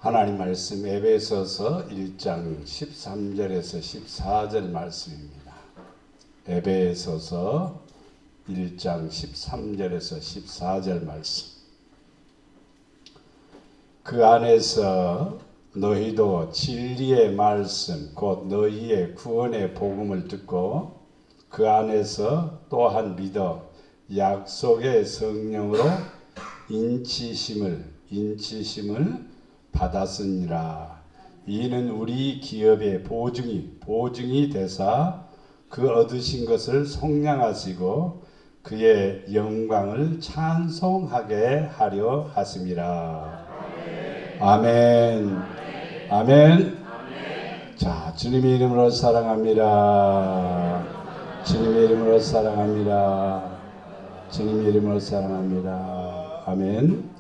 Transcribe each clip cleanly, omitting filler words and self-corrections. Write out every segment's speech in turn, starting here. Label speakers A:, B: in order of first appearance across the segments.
A: 하나님 말씀 에베소서 1장 13절에서 14절 말씀입니다. 에베소서 1장 13절에서 14절 말씀. 그 안에서 너희도 진리의 말씀 곧 너희의 구원의 복음을 듣고 그 안에서 또한 믿어 약속의 성령으로 인치심을 받았으니라. 이는 우리 기업의 보증이 되사 그 얻으신 것을 속량하시고 그의 영광을 찬송하게 하려 하심이라. 아멘. 아멘. 자, 주님의 이름으로 사랑합니다. 주님의 이름으로 사랑합니다. 주님의 이름으로 사랑합니다. 아멘.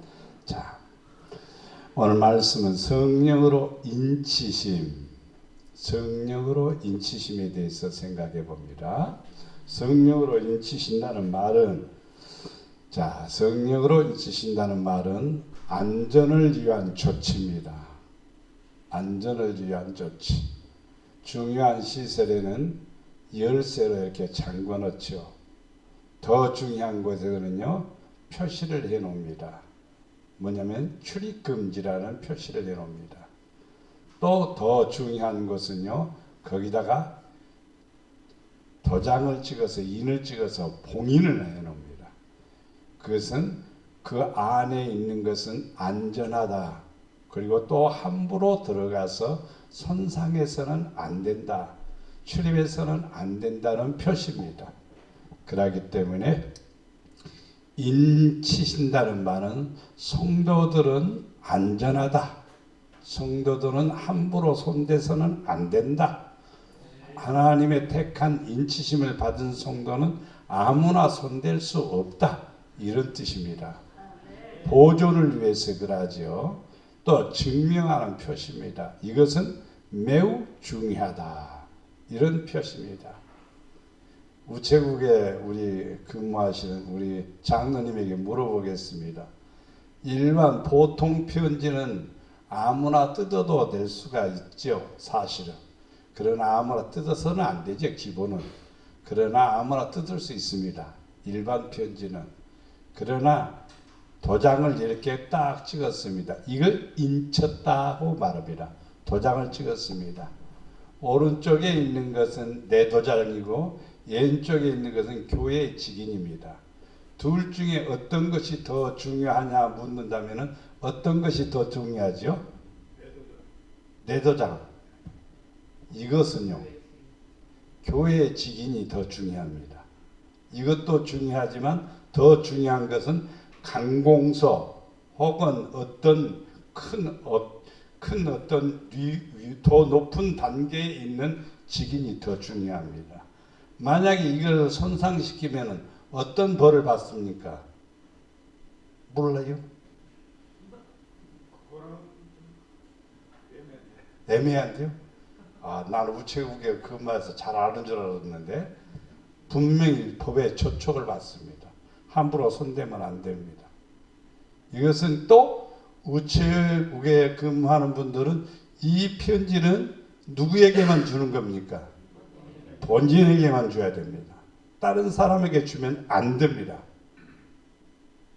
A: 자, 오늘 말씀은 성령으로 인치심에 대해서 생각해 봅니다. 성령으로 인치신다는 말은, 성령으로 인치신다는 말은 안전을 위한 조치입니다. 안전을 위한 조치. 중요한 시설에는 열쇠로 이렇게 잠궈 놓죠. 더 중요한 곳에는요, 표시를 해 놓습니다. 뭐냐면 출입금지라는 표시를 해 놓습니다. 또 더 중요한 것은요, 거기다가 도장을 찍어서 인을 찍어서 봉인을 해 놓습니다. 그것은 그 안에 있는 것은 안전하다. 그리고 또 함부로 들어가서 손상해서는 안 된다. 출입해서는 안 된다는 표시입니다. 그렇기 때문에 인치신다는 말은 성도들은 안전하다. 성도들은 함부로 손대서는 안 된다. 하나님의 택한 인치심을 받은 성도는 아무나 손댈 수 없다. 이런 뜻입니다. 보존을 위해서 그러죠. 또 증명하는 표시입니다. 이것은 매우 중요하다. 이런 표시입니다. 우체국에 우리 근무하시는 우리 장로님에게 물어보겠습니다. 일반 보통 편지는 아무나 뜯어도 될 수가 있죠. 사실은. 그러나 아무나 뜯어서는 안 되죠. 기본은. 그러나 아무나 뜯을 수 있습니다. 일반 편지는. 그러나 도장을 이렇게 딱 찍었습니다. 이걸 인쳤다고 말합니다. 도장을 찍었습니다. 오른쪽에 있는 것은 내 도장이고 왼쪽에 있는 것은 교회의 직인입니다. 둘 중에 어떤 것이 더 중요하냐 묻는다면 어떤 것이 더 중요하죠? 내 도장. 이것은요, 교회의 직인이 더 중요합니다. 이것도 중요하지만 더 중요한 것은 관공서 혹은 어떤 큰 어떤 더 높은 단계에 있는 직인이 더 중요합니다. 만약에 이걸 손상시키면 어떤 벌을 받습니까? 몰라요? 애매한데요? 나는 우체국에 근무해서 잘 아는 줄 알았는데 분명히 법의 조촉을 받습니다. 함부로 손대면 안 됩니다. 이것은 또 우체국에 근무하는 분들은 이 편지는 누구에게만 주는 겁니까? 본인에게만 줘야 됩니다. 다른 사람에게 주면 안 됩니다.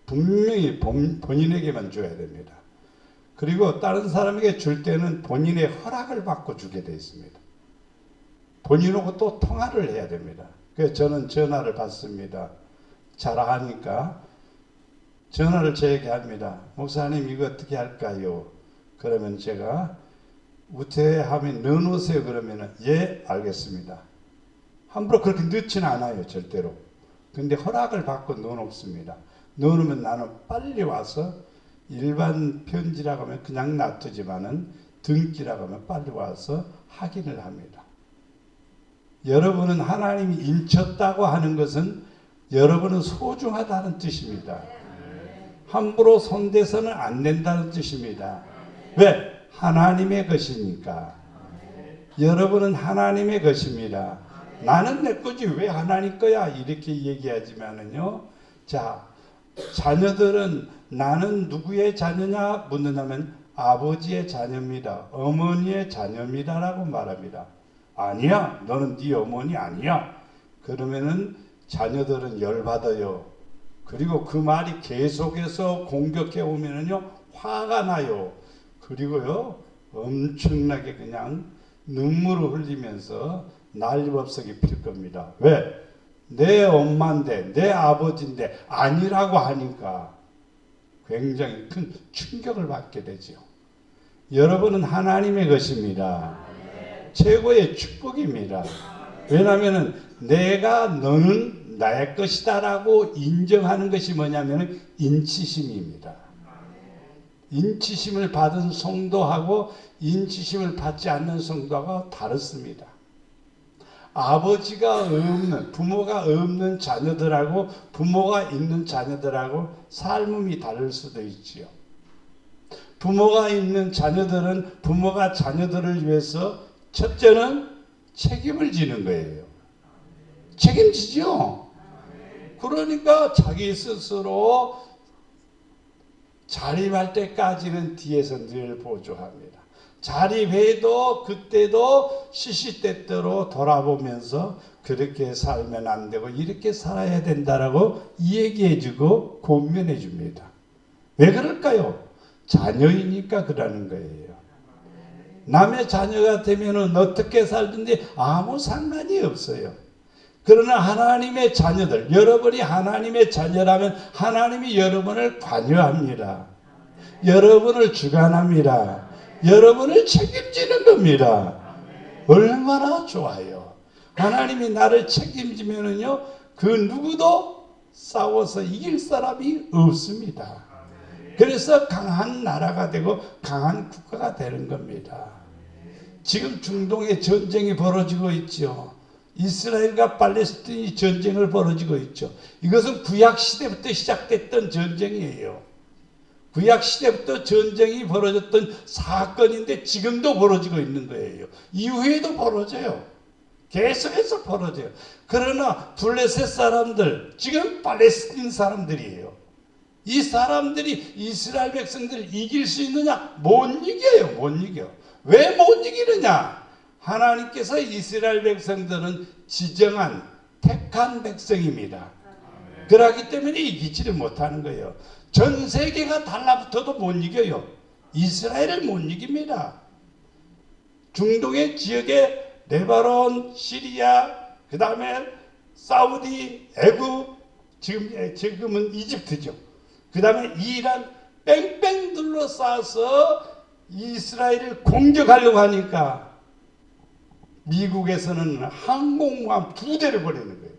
A: 분명히 본인에게만 줘야 됩니다. 그리고 다른 사람에게 줄 때는 본인의 허락을 받고 주게 되어 있습니다. 본인하고 또 통화를 해야 됩니다. 그래서 저는 전화를 받습니다. 잘하니까 전화를 저에게 합니다. 목사님 이거 어떻게 할까요? 그러면 제가 우체함에 넣어놓으세요. 그러면 예 알겠습니다. 함부로 그렇게 넣지는 않아요. 절대로. 근데 허락을 받고 넣어놓습니다. 넣어놓으면 나는 빨리 와서 일반 편지라고 하면 그냥 놔두지만은 등기라고 하면 빨리 와서 확인을 합니다. 여러분은 하나님이 인쳤다고 하는 것은 여러분은 소중하다는 뜻입니다. 함부로 손대서는 안 된다는 뜻입니다. 왜? 하나님의 것이니까. 여러분은 하나님의 것입니다. 나는 내 거지 왜 하나님 거야 이렇게 얘기하지만은요. 자, 자녀들은 나는 누구의 자녀냐 묻는다면 아버지의 자녀입니다. 어머니의 자녀입니다라고 말합니다. 아니야, 너는 네 어머니 아니야. 그러면은 자녀들은 열받아요. 그리고 그 말이 계속해서 공격해 오면은요, 화가 나요. 그리고요, 엄청나게 그냥 눈물을 흘리면서 난리법석이 필 겁니다. 왜? 내 엄마인데, 내 아버지인데 아니라고 하니까 굉장히 큰 충격을 받게 되죠. 여러분은 하나님의 것입니다. 최고의 축복입니다. 왜냐하면 내가 너는 나의 것이다라고 인정하는 것이 뭐냐면 인치심입니다. 인치심을 받은 성도하고 인치심을 받지 않는 성도가 다릅니다. 아버지가 없는, 부모가 없는 자녀들하고 부모가 있는 자녀들하고 삶이 다를 수도 있지요. 부모가 있는 자녀들은 부모가 자녀들을 위해서 첫째는 책임을 지는 거예요. 책임지죠. 그러니까 자기 스스로 자립할 때까지는 뒤에서 늘 보조합니다. 자립해도 그때도 시시때때로 돌아보면서 그렇게 살면 안 되고 이렇게 살아야 된다라고 얘기해주고 권면해줍니다. 왜 그럴까요? 자녀이니까 그러는 거예요. 남의 자녀가 되면은 어떻게 살든지 아무 상관이 없어요. 그러나 하나님의 자녀들, 여러분이 하나님의 자녀라면 하나님이 여러분을 관여합니다. 여러분을 주관합니다. 여러분을 책임지는 겁니다. 얼마나 좋아요. 하나님이 나를 책임지면은요, 그 누구도 싸워서 이길 사람이 없습니다. 그래서 강한 나라가 되고 강한 국가가 되는 겁니다. 지금 중동에 전쟁이 벌어지고 있죠. 이스라엘과 팔레스틴이 전쟁을 벌어지고 있죠. 이것은 구약시대부터 시작됐던 전쟁이에요. 구약시대부터 전쟁이 벌어졌던 사건인데 지금도 벌어지고 있는 거예요. 이후에도 벌어져요. 계속해서 벌어져요. 그러나 블레셋 사람들, 지금 팔레스틴 사람들이에요. 이 사람들이 이스라엘 백성들을 이길 수 있느냐? 못 이겨요. 못 이겨. 왜 못 이기느냐? 하나님께서 이스라엘 백성들은 지정한 택한 백성입니다. 그렇기 때문에 이기지를 못하는 거예요. 전 세계가 달라붙어도 못 이겨요. 이스라엘을 못 이깁니다. 중동의 지역에 레바논, 시리아, 그 다음에 사우디, 애굽, 지금은 이집트죠. 그 다음에 이란 뺑뺑 둘러싸서 이스라엘을 공격하려고 하니까 미국에서는 항공모함 2대를 보내는 거예요.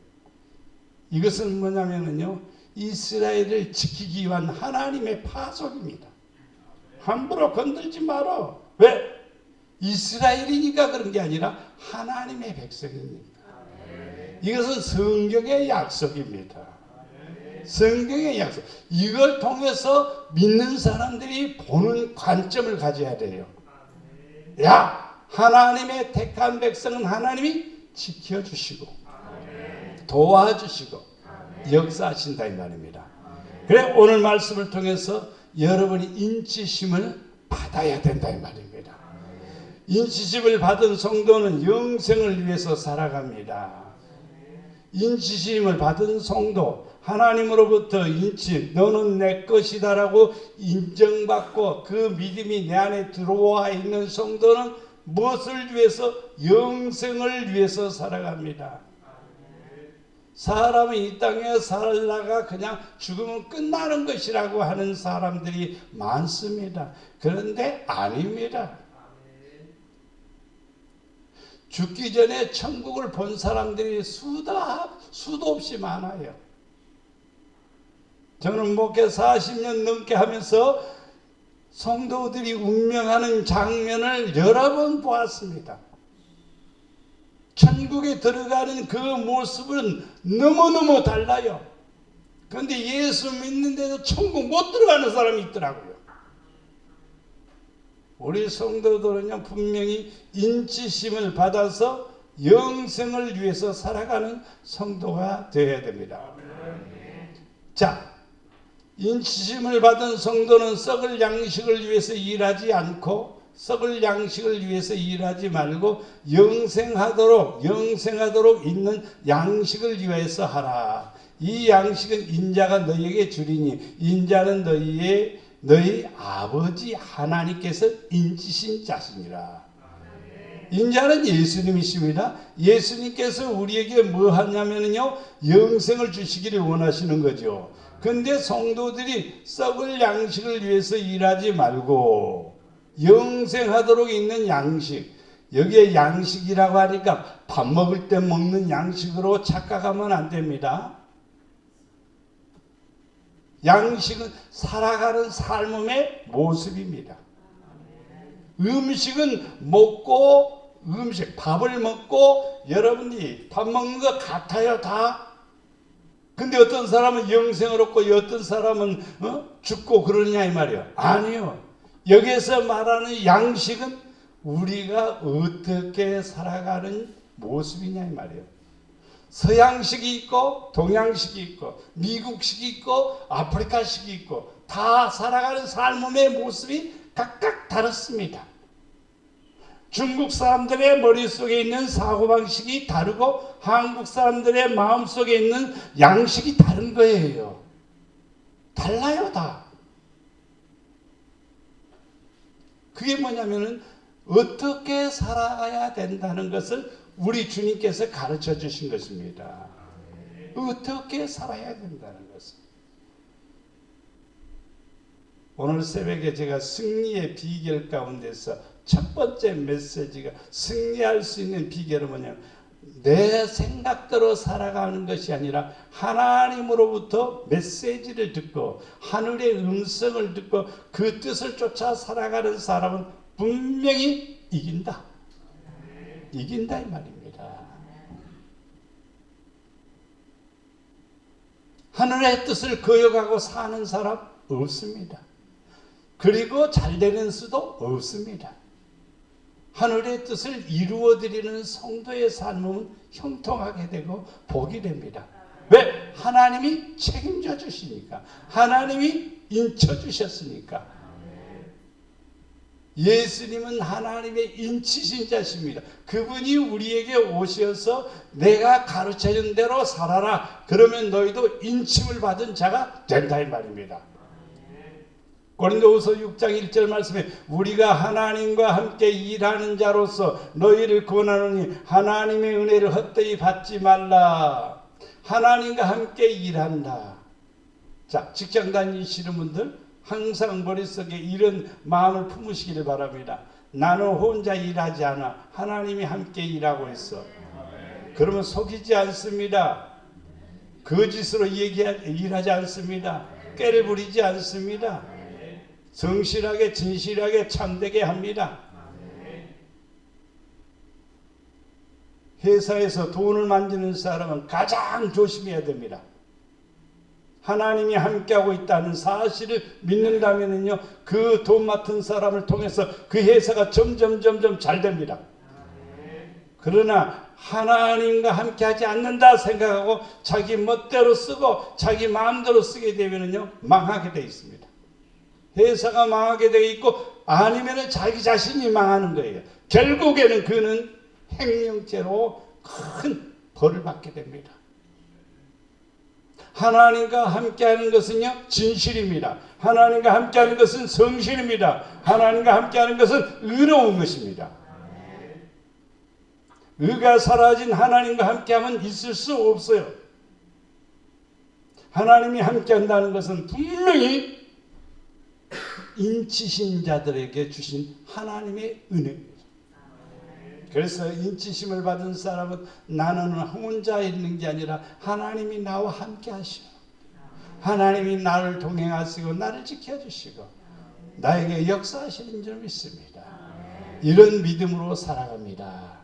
A: 이것은 뭐냐면요, 이스라엘을 지키기 위한 하나님의 파송입니다. 함부로 건들지 마라. 왜? 이스라엘이니까 그런 게 아니라 하나님의 백성이니까. 이것은 성경의 약속입니다. 성경의 약속. 이걸 통해서 믿는 사람들이 보는 관점을 가져야 돼요. 야! 하나님의 택한 백성은 하나님이 지켜주시고 도와주시고 역사하신다 이 말입니다. 그래 오늘 말씀을 통해서 여러분이 인치심을 받아야 된다 이 말입니다. 인치심을 받은 성도는 영생을 위해서 살아갑니다. 인치심을 받은 성도, 하나님으로부터 인치, 너는 내 것이다라고 인정받고 그 믿음이 내 안에 들어와 있는 성도는 무엇을 위해서? 영생을 위해서 살아갑니다. 사람이 이 땅에 살다가 그냥 죽으면 끝나는 것이라고 하는 사람들이 많습니다. 그런데 아닙니다. 죽기 전에 천국을 본 사람들이 수도 없이 많아요. 저는 목회 40년 넘게 하면서 성도들이 운명하는 장면을 여러 번 보았습니다. 천국에 들어가는 그 모습은 너무너무 달라요. 그런데 예수 믿는데도 천국 못 들어가는 사람이 있더라고요. 우리 성도들은요, 분명히 인치심을 받아서 영생을 위해서 살아가는 성도가 되어야 됩니다. 자, 인치심을 받은 성도는 썩을 양식을 위해서 일하지 않고 썩을 양식을 위해서 일하지 말고 영생하도록 있는 양식을 위해서 하라. 이 양식은 인자가 너희에게 주리니 인자는 너희 아버지 하나님께서 인치신 자시니라. 인자는 예수님이십니다. 예수님께서 우리에게 뭐 하냐면요, 영생을 주시기를 원하시는 거죠. 근데 성도들이 썩을 양식을 위해서 일하지 말고 영생하도록 있는 양식, 여기에 양식이라고 하니까 밥 먹을 때 먹는 양식으로 착각하면 안 됩니다. 양식은 살아가는 삶의 모습입니다. 음식은 밥을 먹고 여러분이 밥 먹는 것 같아요, 다. 근데 어떤 사람은 영생을 얻고 어떤 사람은 죽고 그러냐 이 말이에요. 아니요. 여기에서 말하는 양식은 우리가 어떻게 살아가는 모습이냐 이 말이에요. 서양식이 있고 동양식이 있고 미국식이 있고 아프리카식이 있고 다 살아가는 삶의 모습이 각각 다릅니다. 중국 사람들의 머릿속에 있는 사고방식이 다르고 한국 사람들의 마음속에 있는 양식이 다른 거예요. 달라요, 다. 그게 뭐냐면은 어떻게 살아가야 된다는 것을 우리 주님께서 가르쳐 주신 것입니다. 어떻게 살아야 된다는 것을. 오늘 새벽에 제가 승리의 비결 가운데서 첫 번째 메시지가 승리할 수 있는 비결은 뭐냐면 내 생각대로 살아가는 것이 아니라 하나님으로부터 메시지를 듣고 하늘의 음성을 듣고 그 뜻을 쫓아 살아가는 사람은 분명히 이긴다. 이긴다 이 말입니다. 하늘의 뜻을 거역하고 사는 사람 없습니다. 그리고 잘 되는 수도 없습니다. 하늘의 뜻을 이루어드리는 성도의 삶은 형통하게 되고 복이 됩니다. 왜? 하나님이 책임져 주시니까. 하나님이 인쳐 주셨으니까. 예수님은 하나님의 인치신 자십니다. 그분이 우리에게 오셔서 내가 가르쳐준 대로 살아라. 그러면 너희도 인침을 받은 자가 된다 이 말입니다. 고린도후서 6장 1절 말씀에 우리가 하나님과 함께 일하는 자로서 너희를 권하노니 하나님의 은혜를 헛되이 받지 말라. 하나님과 함께 일한다. 자, 직장 다니시는 분들 항상 머릿속에 이런 마음을 품으시기를 바랍니다. 나는 혼자 일하지 않아. 하나님이 함께 일하고 있어. 그러면 속이지 않습니다. 거짓으로 일하지 않습니다. 꾀를 부리지 않습니다. 성실하게 진실하게 참되게 합니다. 회사에서 돈을 만지는 사람은 가장 조심해야 됩니다. 하나님이 함께하고 있다는 사실을 믿는다면요, 그 돈 맡은 사람을 통해서 그 회사가 점점 잘 됩니다. 그러나 하나님과 함께하지 않는다 생각하고 자기 멋대로 쓰고 자기 마음대로 쓰게 되면요 망하게 되어 있습니다. 회사가 망하게 되어 있고 아니면 자기 자신이 망하는 거예요. 결국에는 그는 행령죄로 큰 벌을 받게 됩니다. 하나님과 함께하는 것은요 진실입니다. 하나님과 함께하는 것은 성실입니다. 하나님과 함께하는 것은 의로운 것입니다. 의가 사라진 하나님과 함께하면 있을 수 없어요. 하나님이 함께한다는 것은 분명히 인치신 자들에게 주신 하나님의 은혜입니다. 그래서 인치심을 받은 사람은 나는 혼자 있는 게 아니라 하나님이 나와 함께 하시고 하나님이 나를 동행하시고 나를 지켜주시고 나에게 역사하시는 줄 믿습니다. 이런 믿음으로 살아갑니다.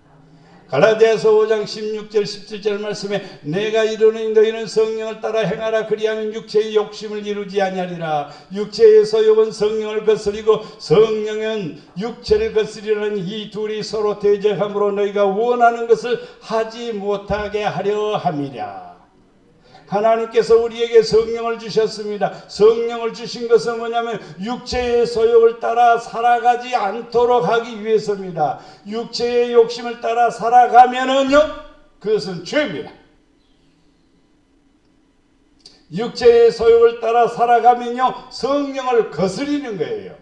A: 갈라디아서 5장 16절 17절 말씀에 내가 이르노니 너희는 성령을 따라 행하라. 그리하면 육체의 욕심을 이루지 아니하리라. 육체의 소욕은 성령을 거스리고 성령은 육체를 거스리라는 이 둘이 서로 대적함으로 너희가 원하는 것을 하지 못하게 하려 함이랴. 하나님께서 우리에게 성령을 주셨습니다. 성령을 주신 것은 뭐냐면 육체의 소욕을 따라 살아가지 않도록 하기 위해서입니다. 육체의 욕심을 따라 살아가면은요, 그것은 죄입니다. 육체의 소욕을 따라 살아가면요, 성령을 거스리는 거예요.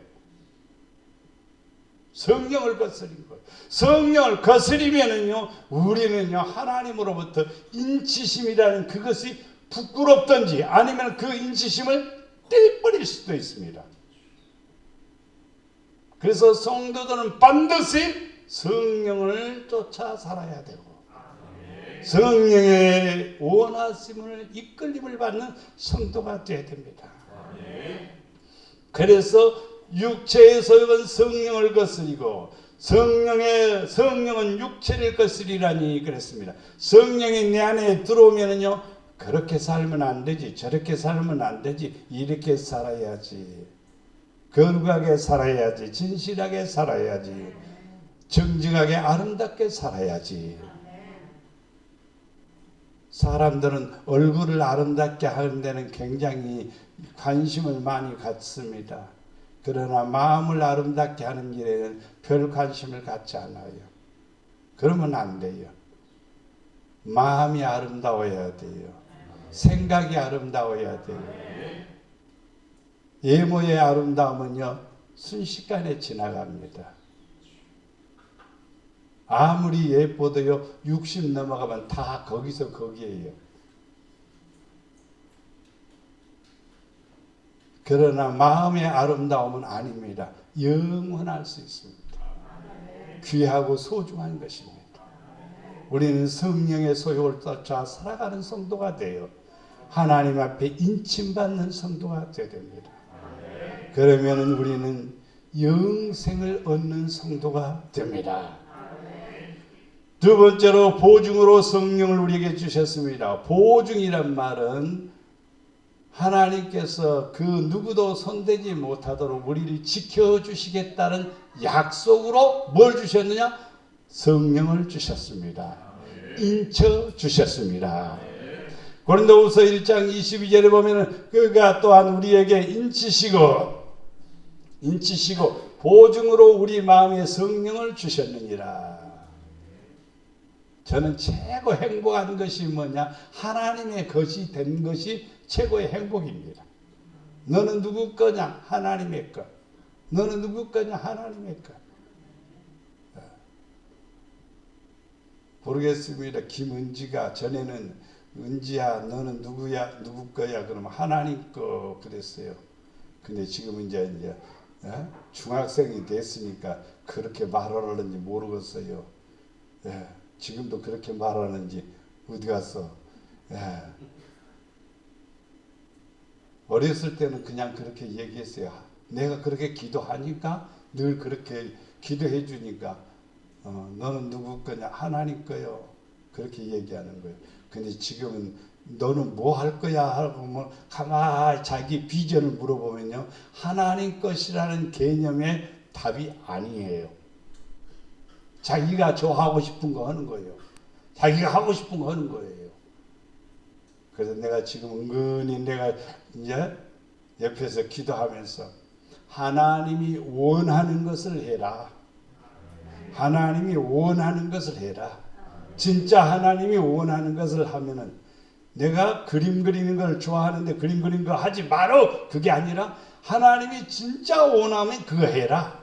A: 성령을 거스리는 거예요. 성령을 거스리면은요, 우리는요, 하나님으로부터 인치심이라는 그것이 부끄럽든지 아니면 그 인치심을 떼버릴 수도 있습니다. 그래서 성도들은 반드시 성령을 쫓아 살아야 되고, 성령의 원하심을 이끌림을 받는 성도가 되어야 됩니다. 그래서 육체의 소욕은 성령을 거스리고 성령은 육체를 거스리라니 그랬습니다. 성령이 내 안에 들어오면은요, 그렇게 살면 안 되지, 저렇게 살면 안 되지, 이렇게 살아야지, 거룩하게 살아야지, 진실하게 살아야지, 정직하게 아름답게 살아야지. 사람들은 얼굴을 아름답게 하는 데는 굉장히 관심을 많이 갖습니다. 그러나 마음을 아름답게 하는 일에는 별 관심을 갖지 않아요. 그러면 안 돼요. 마음이 아름다워야 돼요. 생각이 아름다워야 돼요. 외모의 아름다움은요, 순식간에 지나갑니다. 아무리 예뻐도요, 60 넘어가면 다 거기서 거기에요. 그러나 마음의 아름다움은 아닙니다. 영원할 수 있습니다. 귀하고 소중한 것입니다. 우리는 성령의 소욕을 쫓아 살아가는 성도가 되어 하나님 앞에 인침받는 성도가 되어야 됩니다. 그러면 우리는 영생을 얻는 성도가 됩니다. 두 번째로 보증으로 성령을 우리에게 주셨습니다. 보증이란 말은 하나님께서 그 누구도 손대지 못하도록 우리를 지켜주시겠다는 약속으로 뭘 주셨느냐? 성령을 주셨습니다. 인쳐 주셨습니다. 고린도후서 1장 22절에 보면은 그가 또한 우리에게 인치시고 보증으로 우리 마음에 성령을 주셨느니라. 저는 최고 행복한 것이 뭐냐? 하나님의 것이 된 것이 최고의 행복입니다. 너는 누구 거냐? 하나님의 것. 너는 누구 거냐? 하나님의 것. 모르겠습니다. 김은지가 전에는 은지야 너는 누구야? 누구 거야? 그러면 하나님 거 그랬어요. 근데 지금은 이제 중학생이 됐으니까 그렇게 말하는지 모르겠어요. 지금도 그렇게 말하는지 어디 갔어? 어렸을 때는 그냥 그렇게 얘기했어요. 내가 그렇게 기도하니까 늘 그렇게 기도해 주니까 너는 누구 거냐? 하나님 거요. 그렇게 얘기하는 거예요. 근데 지금은 너는 뭐 할 거야? 하고 뭐 가만히 자기 비전을 물어보면요, 하나님 것이라는 개념의 답이 아니에요. 자기가 좋아하고 싶은 거 하는 거예요. 자기가 하고 싶은 거 하는 거예요. 그래서 내가 지금 은근히 내가 이제 옆에서 기도하면서 하나님이 원하는 것을 해라. 하나님이 원하는 것을 해라. 진짜 하나님이 원하는 것을 하면은 내가 그림 그리는 걸 좋아하는데 그림 그리는 거 하지 마라. 그게 아니라 하나님이 진짜 원하면 그거 해라.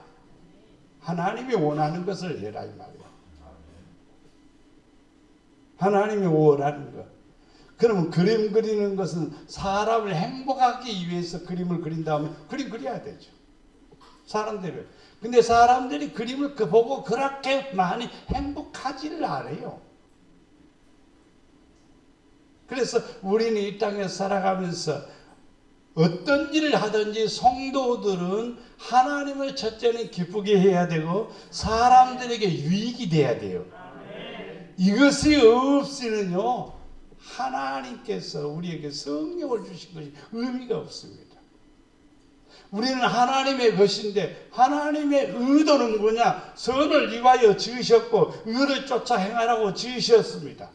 A: 하나님이 원하는 것을 해라 이 말이야. 하나님이 원하는 것. 그러면 그림 그리는 것은 사람을 행복하기 위해서 그림을 그린다면 그림 그려야 되죠. 사람들이. 근데 사람들이 그림을 보고 그렇게 많이 행복하지를 않아요. 그래서 우리는 이 땅에 살아가면서 어떤 일을 하든지 성도들은 하나님을 첫째는 기쁘게 해야 되고 사람들에게 유익이 돼야 돼요. 이것이 없이는요, 하나님께서 우리에게 성령을 주신 것이 의미가 없습니다. 우리는 하나님의 것인데 하나님의 의도는 뭐냐? 선을 위하여 지으셨고 의를 쫓아 행하라고 지으셨습니다.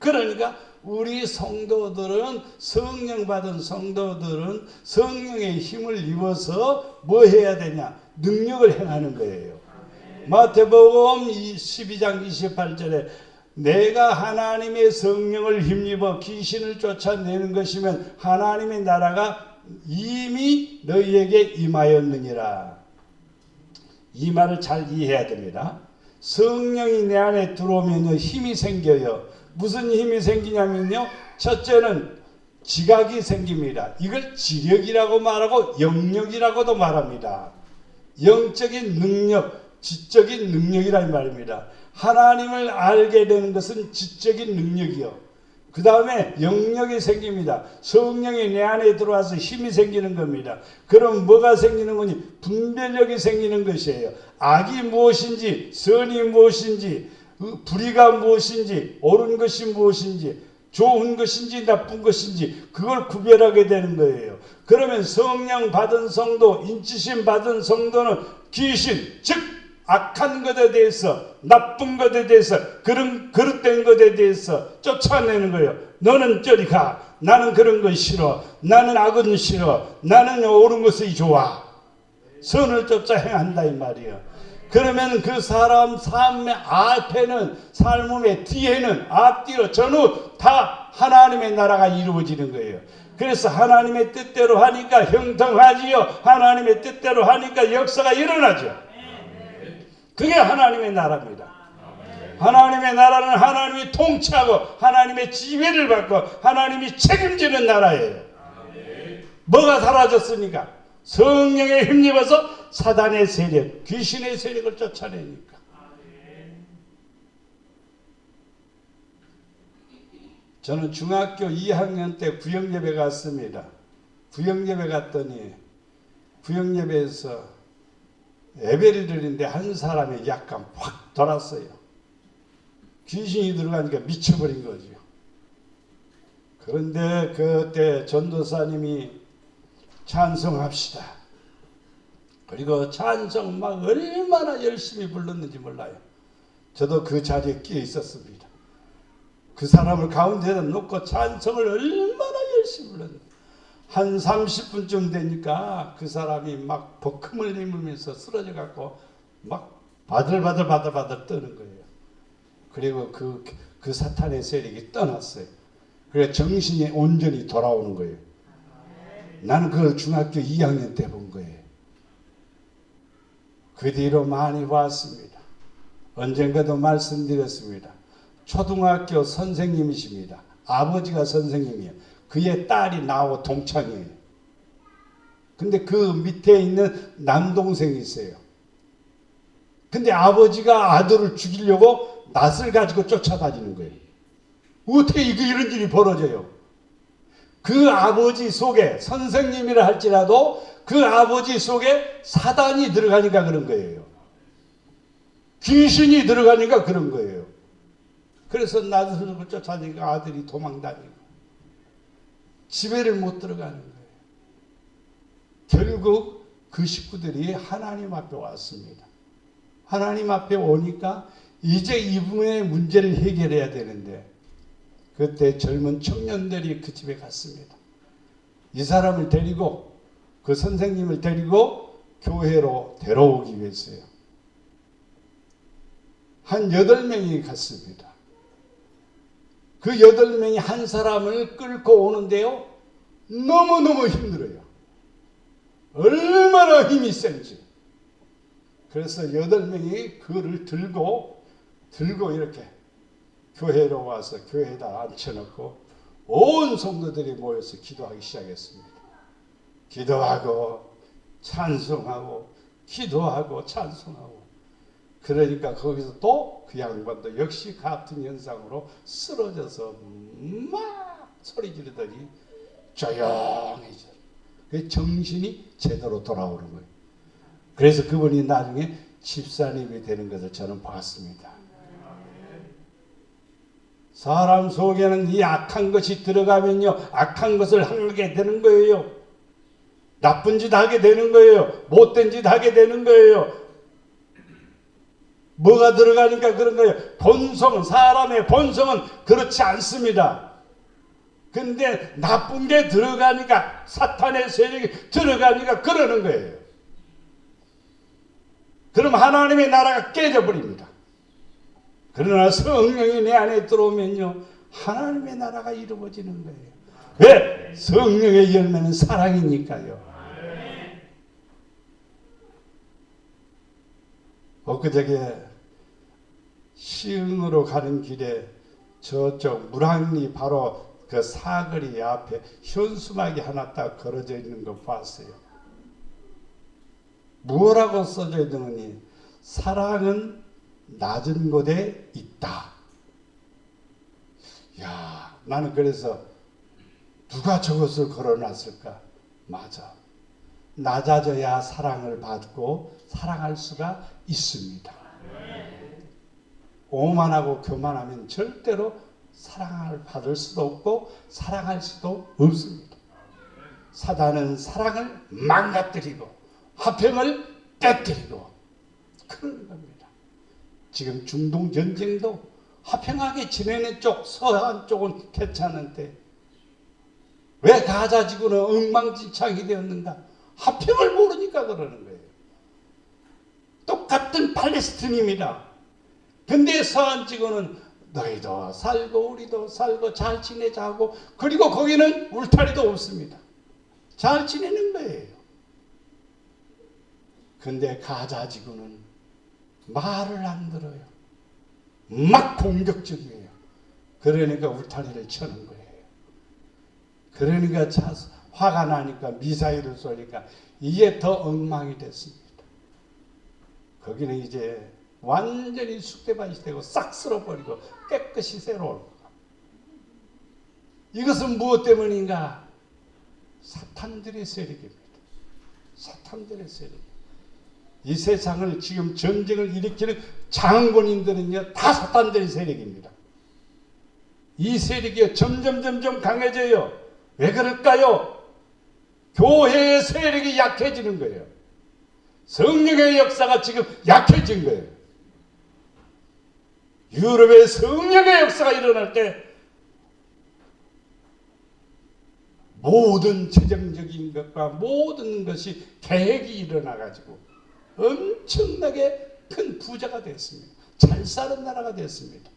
A: 그러니까 우리 성도들은 성령 받은 성도들은 성령의 힘을 입어서 뭐 해야 되냐? 능력을 행하는 거예요. 마태복음 12장 28절에 내가 하나님의 성령을 힘입어 귀신을 쫓아내는 것이면 하나님의 나라가 이미 너희에게 임하였느니라. 이 말을 잘 이해해야 됩니다. 성령이 내 안에 들어오면요 힘이 생겨요. 무슨 힘이 생기냐면요, 첫째는 지각이 생깁니다. 이걸 지력이라고 말하고 영력이라고도 말합니다. 영적인 능력, 지적인 능력이란 말입니다. 하나님을 알게 되는 것은 지적인 능력이요. 그 다음에 영력이 생깁니다. 성령이 내 안에 들어와서 힘이 생기는 겁니다. 그럼 뭐가 생기는 거니? 분별력이 생기는 것이에요. 악이 무엇인지, 선이 무엇인지, 불의가 무엇인지, 옳은 것이 무엇인지, 좋은 것인지 나쁜 것인지 그걸 구별하게 되는 거예요. 그러면 성령 받은 성도, 인치심 받은 성도는 귀신, 즉 악한 것에 대해서, 나쁜 것에 대해서, 그릇된 것에 대해서 쫓아내는 거예요. 너는 저리 가. 나는 그런 거 싫어. 나는 악은 싫어. 나는 옳은 것이 좋아. 선을 쫓아 행한다 이 말이에요. 그러면 그 사람 삶의 앞에는, 삶의 뒤에는, 앞뒤로 전후 다 하나님의 나라가 이루어지는 거예요. 그래서 하나님의 뜻대로 하니까 형통하지요. 하나님의 뜻대로 하니까 역사가 일어나죠. 그게 하나님의 나라입니다. 하나님의 나라는 하나님이 통치하고 하나님의 지배를 받고 하나님이 책임지는 나라예요. 뭐가 사라졌습니까? 성령에 힘입어서 사단의 세력, 귀신의 세력을 쫓아내니까. 저는 중학교 2학년 때 구역예배 갔습니다. 구역예배 갔더니 구역예배에서 예배를 드리는데 한 사람이 약간 확 돌았어요. 귀신이 들어가니까 미쳐버린 거죠. 그런데 그때 전도사님이 찬송합시다. 그리고 찬송 막 얼마나 열심히 불렀는지 몰라요. 저도 그 자리에 끼어 있었습니다. 그 사람을 가운데다 놓고 찬송을 얼마나 열심히 불렀는지. 한 30분쯤 되니까 그 사람이 막 버금을 내밀면서 쓰러져 갖고 막 바들바들 떠는 거예요. 그리고 그 사탄의 세력이 떠났어요. 그래서 정신이 온전히 돌아오는 거예요. 나는 그걸 중학교 2학년 때 본 거예요. 그 뒤로 많이 봤습니다. 언젠가도 말씀드렸습니다. 초등학교 선생님이십니다. 아버지가 선생님이에요. 그의 딸이 나하고 동창이에요. 근데 그 밑에 있는 남동생이 있어요. 근데 아버지가 아들을 죽이려고 낫을 가지고 쫓아다니는 거예요. 어떻게 이런 일이 벌어져요? 그 아버지 속에, 선생님이라 할지라도 그 아버지 속에 사단이 들어가니까 그런 거예요. 귀신이 들어가니까 그런 거예요. 그래서 낫을 쫓아다니니까 아들이 도망다니고 집에를 못 들어가는 거예요. 결국 그 식구들이 하나님 앞에 왔습니다. 하나님 앞에 오니까 이제 이분의 문제를 해결해야 되는데 그때 젊은 청년들이 그 집에 갔습니다. 이 사람을 데리고 그 선생님을 데리고 교회로 데려오기 위해서요. 한 8명이 갔습니다. 그 8명이 한 사람을 끌고 오는데요. 너무너무 힘들어요. 얼마나 힘이 센지. 그래서 8명이 그를 들고 이렇게 교회로 와서 교회에다 앉혀놓고 온 성도들이 모여서 기도하기 시작했습니다. 기도하고 찬송하고 기도하고 찬송하고 그러니까 거기서 또 그 양반도 역시 같은 현상으로 쓰러져서 막 소리 지르더니 조용해져. 그 정신이 제대로 돌아오는 거예요. 그래서 그분이 나중에 집사님이 되는 것을 저는 봤습니다. 사람 속에는 이 악한 것이 들어가면요, 악한 것을 하게 되는 거예요. 나쁜 짓 하게 되는 거예요. 못된 짓 하게 되는 거예요. 뭐가 들어가니까 그런 거예요. 본성은, 사람의 본성은 그렇지 않습니다. 근데 나쁜 게 들어가니까, 사탄의 세력이 들어가니까 그러는 거예요. 그럼 하나님의 나라가 깨져버립니다. 그러나 성령이 내 안에 들어오면요, 하나님의 나라가 이루어지는 거예요. 왜? 성령의 열매는 사랑이니까요. 엊그저께 시흥으로 가는 길에 저쪽 물항리 바로 그 사거리 앞에 현수막이 하나 딱 걸어져 있는 거 봤어요. 뭐라고 써져 있느니 사랑은 낮은 곳에 있다. 야, 나는 그래서 누가 저것을 걸어놨을까? 맞아. 낮아져야 사랑을 받고 사랑할 수가 있습니다. 오만하고 교만하면 절대로 사랑을 받을 수도 없고 사랑할 수도 없습니다. 사단은 사랑을 망가뜨리고 화평을 깨뜨리고 그런 겁니다. 지금 중동 전쟁도 화평하게 지내는 쪽, 서한 쪽은 괜찮은데 왜 가자 지구는 엉망진창이 되었는가? 화평을 모르니까 그러는 거예요. 똑같은 팔레스틴입니다. 근데 서한 지구는 너희도 살고 우리도 살고 잘 지내자고, 그리고 거기는 울타리도 없습니다. 잘 지내는 거예요. 근데 가자 지구는 말을 안 들어요. 막 공격적이에요. 그러니까 울타리를 쳐는 거예요. 그러니까 화가 나니까 미사일을 쏘니까 이게 더 엉망이 됐습니다. 거기는 이제 완전히 쑥대밭이 되고 싹 쓸어버리고 깨끗이 새로울 거다. 이것은 무엇 때문인가? 사탄들의 세력입니다. 사탄들의 세력. 이 세상을 지금 전쟁을 일으키는 장군인들은요, 다 사탄들의 세력입니다. 이 세력이 점점 강해져요. 왜 그럴까요? 교회의 세력이 약해지는 거예요. 성령의 역사가 지금 약해진 거예요. 유럽의 성령의 역사가 일어날 때 모든 재정적인 것과 모든 것이 계획이 일어나가지고 엄청나게 큰 부자가 됐습니다. 잘 사는 나라가 됐습니다.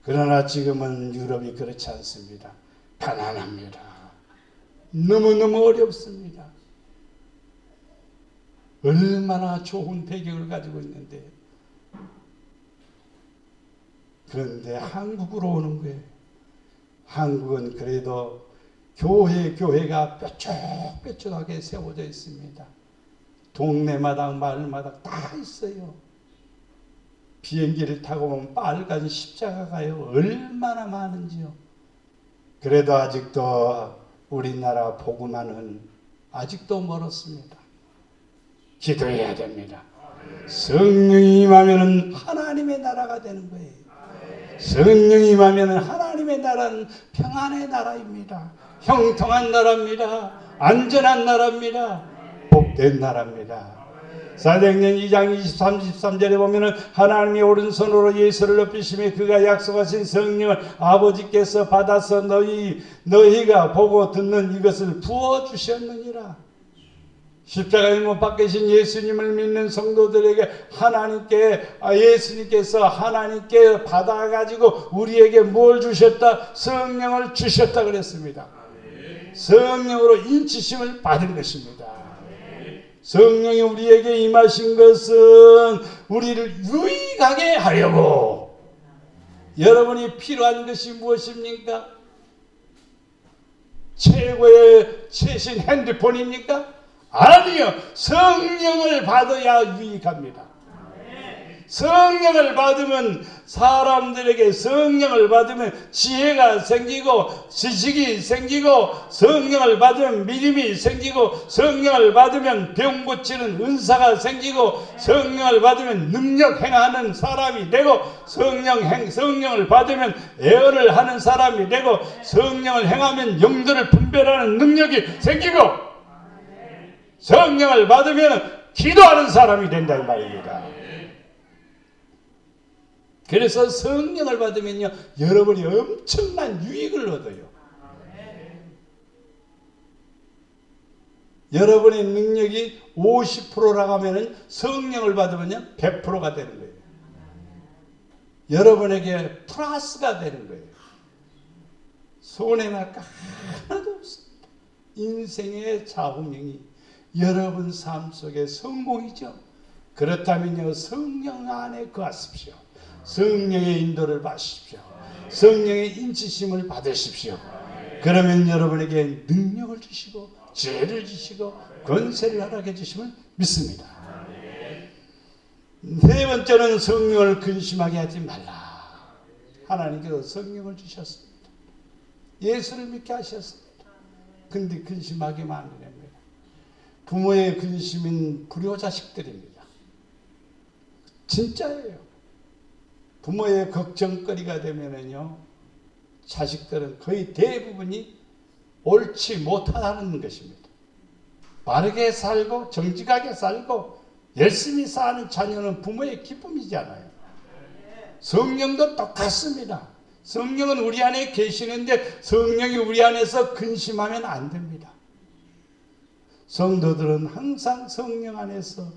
A: 그러나 지금은 유럽이 그렇지 않습니다. 가난합니다. 너무너무 어렵습니다. 얼마나 좋은 배경을 가지고 있는데, 그런데 한국으로 오는 거예요. 한국은 그래도 교회가 뾰족뾰족하게 세워져 있습니다. 동네마당 마을마당 다 있어요. 비행기를 타고 보면 빨간 십자가가요, 얼마나 많은지요. 그래도 아직도 우리나라 복음화는 아직도 멀었습니다. 기도해야 됩니다. 성령이 임하면 하나님의 나라가 되는 거예요. 성령이 임하면 하나님의 나라는 평안의 나라입니다. 형통한 나라입니다. 안전한 나라입니다. 복된 나라입니다. 사도행전 2장 23, 23절에 보면은 하나님의 오른손으로 예수를 높이시며 그가 약속하신 성령을 아버지께서 받아서 너희가 보고 듣는 이것을 부어주셨느니라. 십자가에 못 박히신 예수님을 믿는 성도들에게 예수님께서 하나님께 받아가지고 우리에게 뭘 주셨다? 성령을 주셨다 그랬습니다. 성령으로 인치심을 받은 것입니다. 성령이 우리에게 임하신 것은 우리를 유익하게 하려고. 여러분이 필요한 것이 무엇입니까? 최고의 최신 핸드폰입니까? 아니요. 성령을 받아야 유익합니다. 성령을 받으면 사람들에게 성령을 받으면 지혜가 생기고 지식이 생기고 성령을 받으면 믿음이 생기고 성령을 받으면 병 고치는 은사가 생기고 성령을 받으면 능력 행하는 사람이 되고 성령을 받으면 애언을 하는 사람이 되고 성령을 행하면 영들을 분별하는 능력이 생기고 성령을 받으면 기도하는 사람이 된다 이 말입니다. 그래서 성령을 받으면요, 여러분이 엄청난 유익을 얻어요. 여러분의 능력이 50%라고 하면 성령을 받으면 100%가 되는 거예요. 여러분에게 플러스가 되는 거예요. 손해날 거 하나도 없습니다. 인생의 좌우명이 여러분 삶 속에 성공이죠. 그렇다면요, 성령 안에 거하십시오. 성령의 인도를 받으십시오. 성령의 인치심을 받으십시오. 그러면 여러분에게 능력을 주시고 지혜를 주시고 권세를 허락해 주심을 믿습니다. 네 번째는 성령을 근심하게 하지 말라. 하나님께서 성령을 주셨습니다. 예수를 믿게 하셨습니다. 근데 근심하기만 안 됩니다. 부모의 근심인 불효자식들입니다. 진짜예요. 부모의 걱정거리가 되면은요, 자식들은 거의 대부분이 옳지 못하다는 것입니다. 바르게 살고 정직하게 살고 열심히 사는 자녀는 부모의 기쁨이잖아요. 성령도 똑같습니다. 성령은 우리 안에 계시는데 성령이 우리 안에서 근심하면 안 됩니다. 성도들은 항상 성령 안에서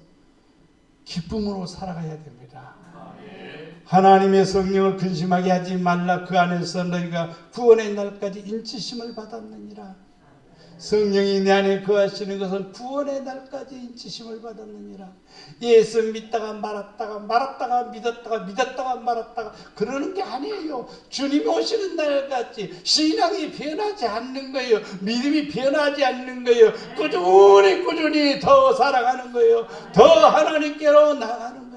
A: 기쁨으로 살아가야 됩니다. 하나님의 성령을 근심하게 하지 말라. 그 안에서 너희가 구원의 날까지 인치심을 받았느니라. 성령이 내 안에 거하시는 것은 구원의 날까지 인치심을 받았느니라. 예수 믿다가 말았다가 믿었다가 말았다가 그러는 게 아니에요. 주님이 오시는 날까지 신앙이 변하지 않는 거예요. 믿음이 변하지 않는 거예요. 꾸준히 더 살아가는 거예요. 더 하나님께로 나가는 거예요.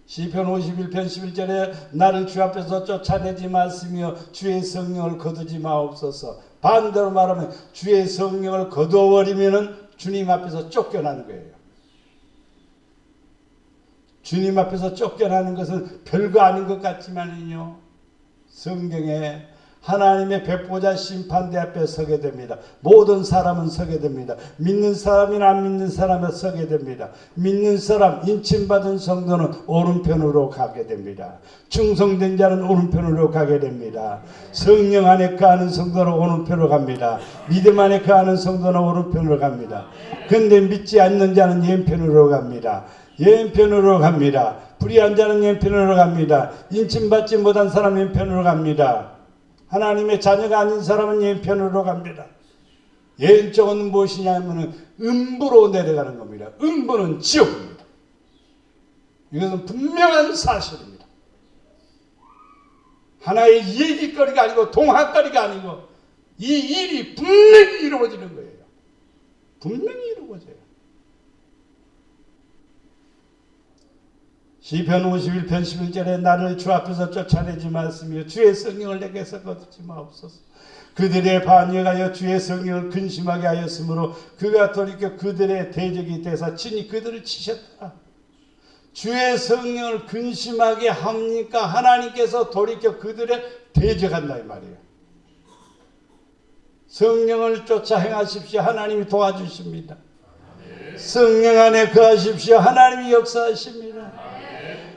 A: 시편 51편 11절에 나를 주 앞에서 쫓아내지 마시며 주의 성령을 거두지 마옵소서. 반대로 말하면 주의 성령을 거두어버리면 주님 앞에서 쫓겨나는 거예요. 주님 앞에서 쫓겨나는 것은 별거 아닌 것 같지만요, 성경에 하나님의 백보자 심판대 앞에 서게 됩니다. 모든 사람은 서게 됩니다. 믿는 사람이나 안 믿는 사람은 서게 됩니다. 믿는 사람, 인침받은 성도는 오른편으로 가게 됩니다. 충성된 자는 오른편으로 가게 됩니다. 성령 안에 거하는 성도는 오른편으로 갑니다. 믿음 안에 거하는 성도는 오른편으로 갑니다. 근데 믿지 않는 자는 왼편으로 갑니다. 왼편으로 갑니다. 불의한 자는 왼편으로 갑니다. 인침받지 못한 사람은 왼편으로 갑니다. 하나님의 자녀가 아닌 사람은 왼편으로 갑니다. 왼쪽은 무엇이냐면 음부로 내려가는 겁니다. 음부는 지옥입니다. 이것은 분명한 사실입니다. 하나의 얘기거리가 아니고 동화거리가 아니고 이 일이 분명히 이루어지는 거예요. 분명히 이루어져요. 시편 51편 11절에 나를 주 앞에서 쫓아내지 마시며 주의 성령을 내게서 거두지 마옵소서. 그들의 반역하여 주의 성령을 근심하게 하였으므로 그가 돌이켜 그들의 대적이 되사 친히 그들을 치셨더라. 주의 성령을 근심하게 합니까? 하나님께서 돌이켜 그들의 대적한다 이 말이에요. 성령을 쫓아 행하십시오. 하나님이 도와주십니다. 성령 안에 거하십시오. 하나님이 역사하십니다.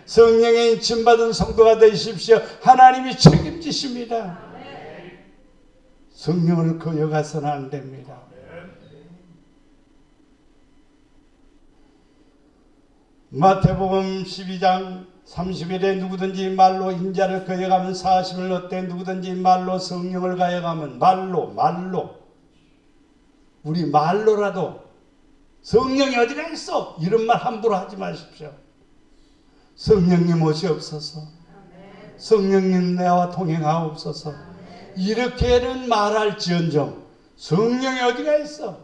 A: 성령의 인침받은 성도가 되십시오. 하나님이 책임지십니다. 성령을 거역해서는 안 됩니다. 마태복음 12장 30일에 누구든지 말로 인자를 거역하면 사심을 얻되 누구든지 말로 성령을 거역하면 말로 우리 말로라도 성령이 어디가 있어? 이런 말 함부로 하지 마십시오. 성령님 오시옵소서. 성령님 내와 동행하옵소서. 이렇게는 말할지언정 성령이 어디가 있어?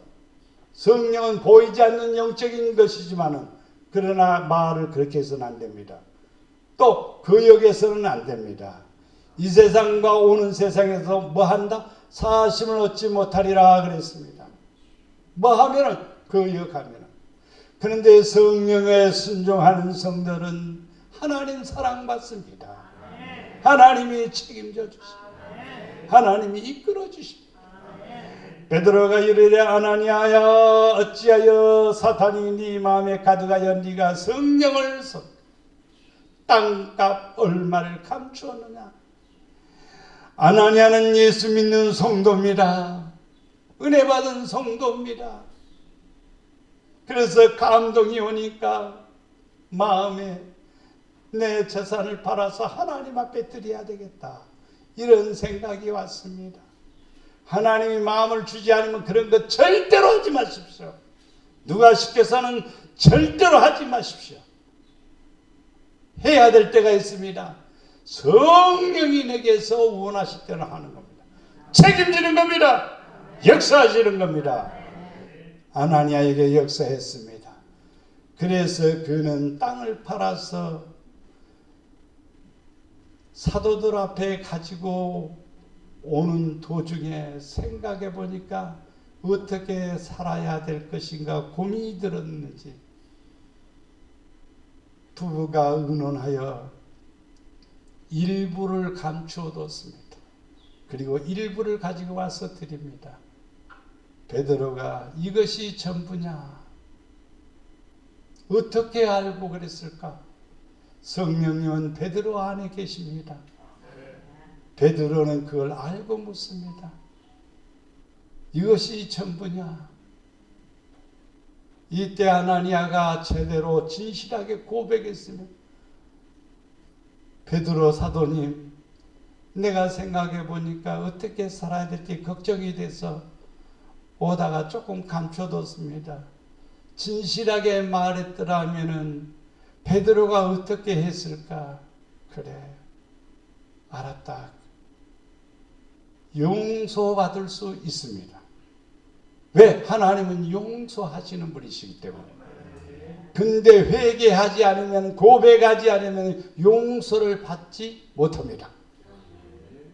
A: 성령은 보이지 않는 영적인 것이지만은 그러나 말을 그렇게 해서는 안 됩니다. 또 거역해서는 안 됩니다. 이 세상과 오는 세상에서 뭐 한다? 사심을 얻지 못하리라 그랬습니다. 뭐 하면은 거역하면은. 그런데 성령에 순종하는 성들은 하나님 사랑받습니다. 하나님이 책임져 주십니다. 하나님이 이끌어 주십니다. 베드로가 이르되 아나니아야 어찌하여 사탄이 네 마음에 가득하여 네가 성령을 땅값 얼마를 감추었느냐. 아나니아는 예수 믿는 성도입니다. 은혜 받은 성도입니다. 그래서 감동이 오니까 마음에 내 재산을 팔아서 하나님 앞에 드려야 되겠다, 이런 생각이 왔습니다. 하나님이 마음을 주지 않으면 그런 것 절대로 하지 마십시오. 누가 시켜서는 절대로 하지 마십시오. 해야 될 때가 있습니다. 성령이 내게서 원하실 때는 하는 겁니다. 책임지는 겁니다. 역사하시는 겁니다. 아나니아에게 역사했습니다. 그래서 그는 땅을 팔아서 사도들 앞에 가지고 오는 도중에 생각해 보니까 어떻게 살아야 될 것인가 고민이 들었는지 부부가 의논하여 일부를 감추어뒀습니다. 그리고 일부를 가지고 와서 드립니다. 베드로가 이것이 전부냐? 어떻게 알고 그랬을까? 성령님은 베드로 안에 계십니다. 베드로는 그걸 알고 묻습니다. 이것이 전부냐? 이때 아나니아가 제대로 진실하게 고백했으면, 베드로 사도님, 내가 생각해 보니까 어떻게 살아야 될지 걱정이 돼서 오다가 조금 감춰뒀습니다. 진실하게 말했더라면은 베드로가 어떻게 했을까? 그래, 알았다. 용서받을 수 있습니다. 왜? 하나님은 용서하시는 분이시기 때문에. 근데 회개하지 않으면, 고백하지 않으면 용서를 받지 못합니다.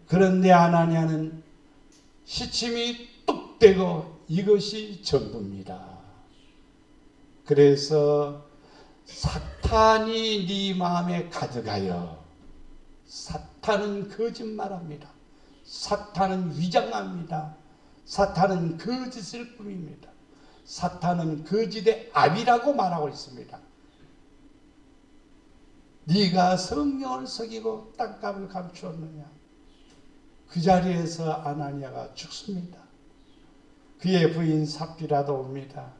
A: 그런데 아나니아는 시침이 뚝 떼고 이것이 전부입니다. 그래서 사탄이 네 마음에 가득하여, 사탄은 거짓말합니다. 사탄은 위장합니다. 사탄은 거짓을 꾸밉니다. 사탄은 거짓의 압이라고 말하고 있습니다. 네가 성령을 속이고 땅값을 감추었느냐? 그 자리에서 아나니아가 죽습니다. 그의 부인 삽비라도 옵니다.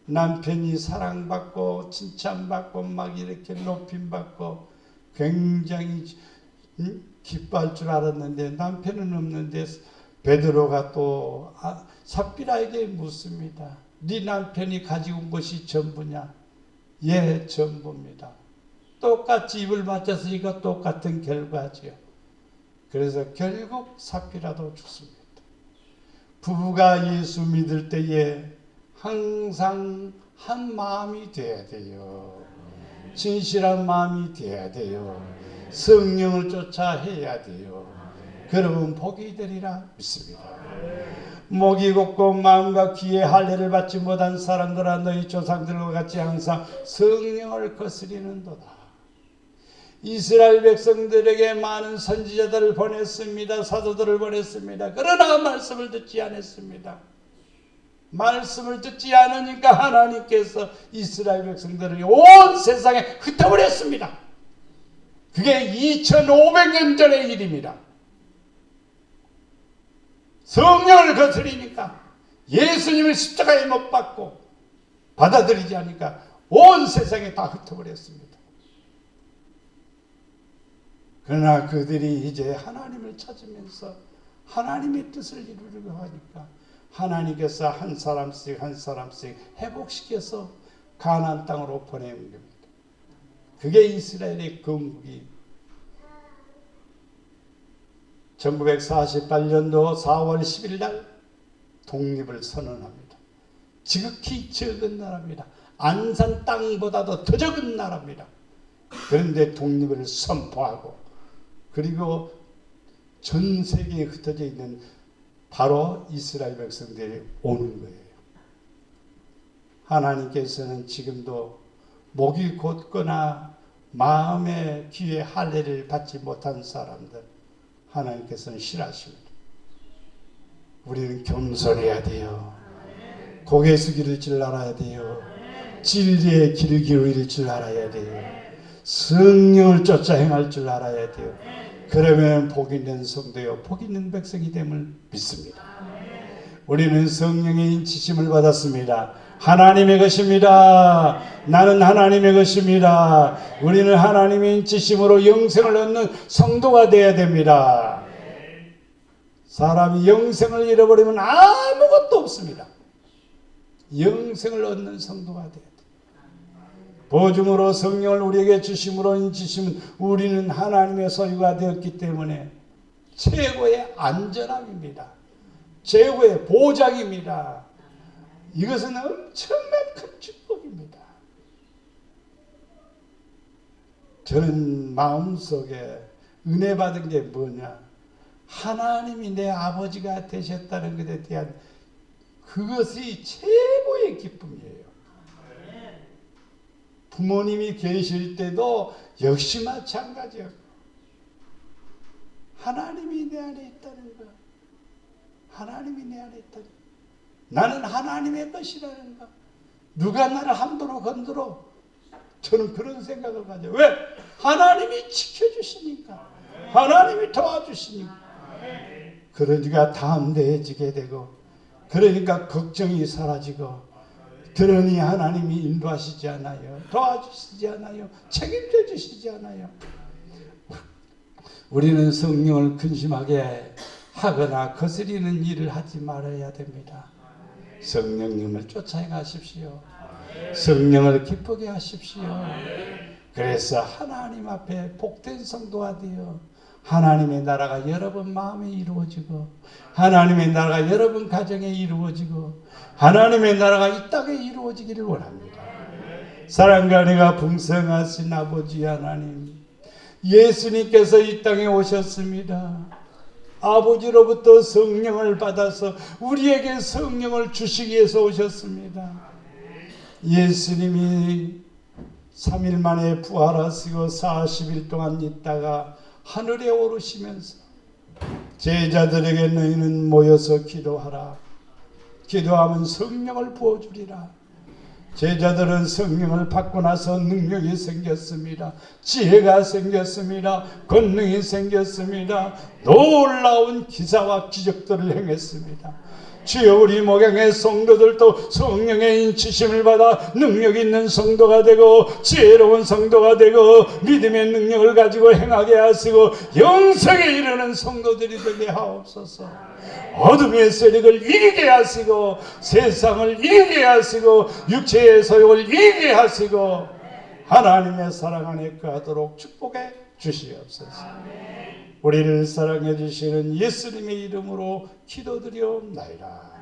A: 남편이 사랑받고 칭찬받고 막 이렇게 높임받고 굉장히 기뻐할 줄 알았는데 남편은 없는데 베드로가 또 삽비라에게 묻습니다. 네 남편이 가지고 온 것이 전부냐? 예, 전부입니다. 똑같이 입을 맞췄으니까 똑같은 결과지요. 그래서 결국 삽비라도 죽습니다. 부부가 예수 믿을 때에 항상 한 마음이 돼야 돼요. 진실한 마음이 돼야 돼요. 성령을 쫓아 해야 돼요. 그러면 복이 되리라 믿습니다. 목이 곱고 마음과 귀에 할례를 받지 못한 사람들아, 너희 조상들과 같이 항상 성령을 거스리는도다. 이스라엘 백성들에게 많은 선지자들을 보냈습니다. 사도들을 보냈습니다. 그러나 말씀을 듣지 않았습니다. 말씀을 듣지 않으니까 하나님께서 이스라엘 백성들을 온 세상에 흩어버렸습니다. 그게 2500년 전의 일입니다. 성령을 거스리니까, 예수님을 십자가에 못 박고 받아들이지 않으니까 온 세상에 다 흩어버렸습니다. 그러나 그들이 이제 하나님을 찾으면서 하나님의 뜻을 이루려고 하니까 하나님께서 한 사람씩 한 사람씩 회복시켜서 가나안 땅으로 보내는 겁니다. 그게 이스라엘의 건국이 1948년도 4월 10일 날 독립을 선언합니다. 지극히 적은 나라입니다. 안산 땅보다도 더 적은 나라입니다. 그런데 독립을 선포하고, 그리고 전 세계에 흩어져 있는 바로 이스라엘 백성들이 오는 거예요. 하나님께서는 지금도 목이 곧거나 마음의 귀에 할례를 받지 못한 사람들, 하나님께서는 싫어하십니다. 우리는 겸손해야 돼요. 고개 숙일 줄 알아야 돼요. 진리의 길을 기울일 줄 알아야 돼요. 성령을 쫓아 행할 줄 알아야 돼요. 그러면 복 있는 성도요 복 있는 백성이 됨을 믿습니다. 우리는 성령의 인치심을 받았습니다. 하나님의 것입니다. 나는 하나님의 것입니다. 우리는 하나님의 인치심으로 영생을 얻는 성도가 되어야 됩니다. 사람이 영생을 잃어버리면 아무것도 없습니다. 영생을 얻는 성도가 되어야 됩니다. 보증으로 성령을 우리에게 주심으로 인치심은 우리는 하나님의 소유가 되었기 때문에 최고의 안전함입니다. 최고의 보장입니다. 이것은 엄청난 큰 축복입니다. 저는 마음속에 은혜 받은 게 뭐냐? 하나님이 내 아버지가 되셨다는 것에 대한 그것이 최고의 기쁨이에요. 부모님이 계실 때도 역시 마찬가지였고 하나님이 내 안에 있다는 것, 하나님이 내 안에 있다는 것, 나는 하나님의 것이라는 것, 누가 나를 함부로 건드려? 저는 그런 생각을 가져요. 왜? 하나님이 지켜주시니까, 하나님이 도와주시니까. 그러니까 담대해지게 되고, 그러니까 걱정이 사라지고, 그러니 하나님이 인도하시지 않아요. 도와주시지 않아요. 책임져 주시지 않아요. 우리는 성령을 근심하게 하거나 거스리는 일을 하지 말아야 됩니다. 성령님을 쫓아 가십시오. 성령을 기쁘게 하십시오. 그래서 하나님 앞에 복된 성도가 되어 하나님의 나라가 여러분 마음에 이루어지고 하나님의 나라가 여러분 가정에 이루어지고 하나님의 나라가 이 땅에 이루어지기를 원합니다. 사랑과 은혜가 풍성하신 아버지 하나님, 예수님께서 이 땅에 오셨습니다. 아버지로부터 성령을 받아서 우리에게 성령을 주시기 위해서 오셨습니다. 예수님이 3일 만에 부활하시고 40일 동안 있다가 하늘에 오르시면서 제자들에게 너희는 모여서 기도하라. 기도하면 성령을 부어주리라. 제자들은 성령을 받고 나서 능력이 생겼습니다. 지혜가 생겼습니다. 권능이 생겼습니다. 놀라운 기사와 기적들을 행했습니다. 주여, 우리 목양의 성도들도 성령의 인치심을 받아 능력 있는 성도가 되고 지혜로운 성도가 되고 믿음의 능력을 가지고 행하게 하시고 영생에 이르는 성도들이 되게 하옵소서. 어둠의 세력을 이기게 하시고 세상을 이기게 하시고 육체의 소욕을 이기게 하시고 하나님의 사랑 안에 거하도록 축복해 주시옵소서. 우리를 사랑해 주시는 예수님의 이름으로 기도드리옵나이다.